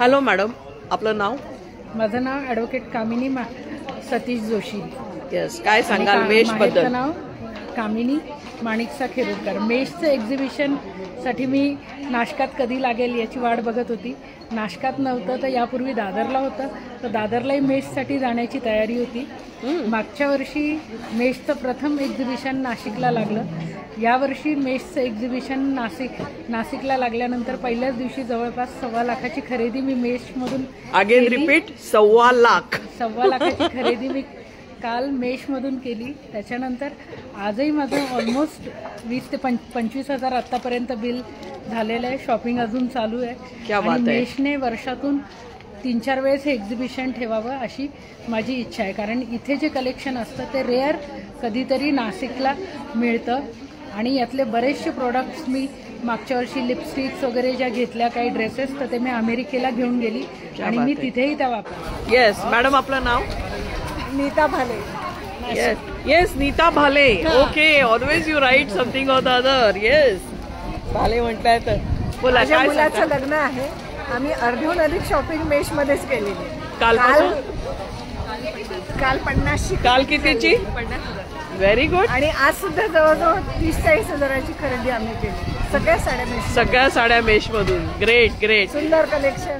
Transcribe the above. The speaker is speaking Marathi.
हॅलो मॅडम, आपलं नाव? माझं नाव ॲडव्होकेट कामिनी सतीश जोशी. यस, काय सांगाल मेश बद्दल? नाव कामिनी माणिकसा खेरुरकर. मेशचं एक्झिबिशनसाठी मी नाशकात कधी लागेल याची वाट बघत होती. नाशकात नव्हतं तर यापूर्वी दादरला होतं, तर दादरलाही मेशसाठी जाण्याची तयारी होती. मागच्या वर्षी मेशचं प्रथम एक्झिबिशन नाशिकला लागलं. यावर्षी मेशचं एक्झिबिशन नाशिकला लागल्यानंतर पहिल्याच दिवशी जवळपास 1.25 लाखाची खरेदी मी मेशमधून अगेन रिपीट 1.25 लाख. 1.25 लाखाची खरेदी मी काल मेशमधून केली. त्याच्यानंतर आजही माझं ऑलमोस्ट 20 ते 25 हजार आत्तापर्यंत बिल झालेलं आहे. शॉपिंग अजून चालू आहे आणि मेशने वर्षातून 3-4 वेळेस हे एक्झिबिशन ठेवावं अशी माझी इच्छा आहे. कारण इथे जे कलेक्शन असतं ते रेअर कधीतरी नाशिकला मिळतं आणि यातले बरेचसे प्रोडक्ट्स मी मागच्या वर्षी लिपस्टिक्स वगैरे ज्या घेतल्या, काही ड्रेसेस, तर ते मी अमेरिकेला घेऊन गेली आणि मी तिथेही त्या वापरल्या. येस मॅडम, आपलं नाव? Neeta Bhale. Yes Neeta Bhale. Okay, always you write something or the other. Yes, Bhale म्हटलंय तर बोला. माझ्या मुलाचं लग्न आहे. आम्ही अर्ध्याहून अधिक शॉपिंग मेश मध्येच केलेली. काल 50. काल कितीची? 50. Very good. आणि आज सुद्धा जवळजवळ 30-40 हजाराची खरेदी आम्ही केली. सगळ्या साड्या मेश मधून. Great great. सुंदर कलेक्शन.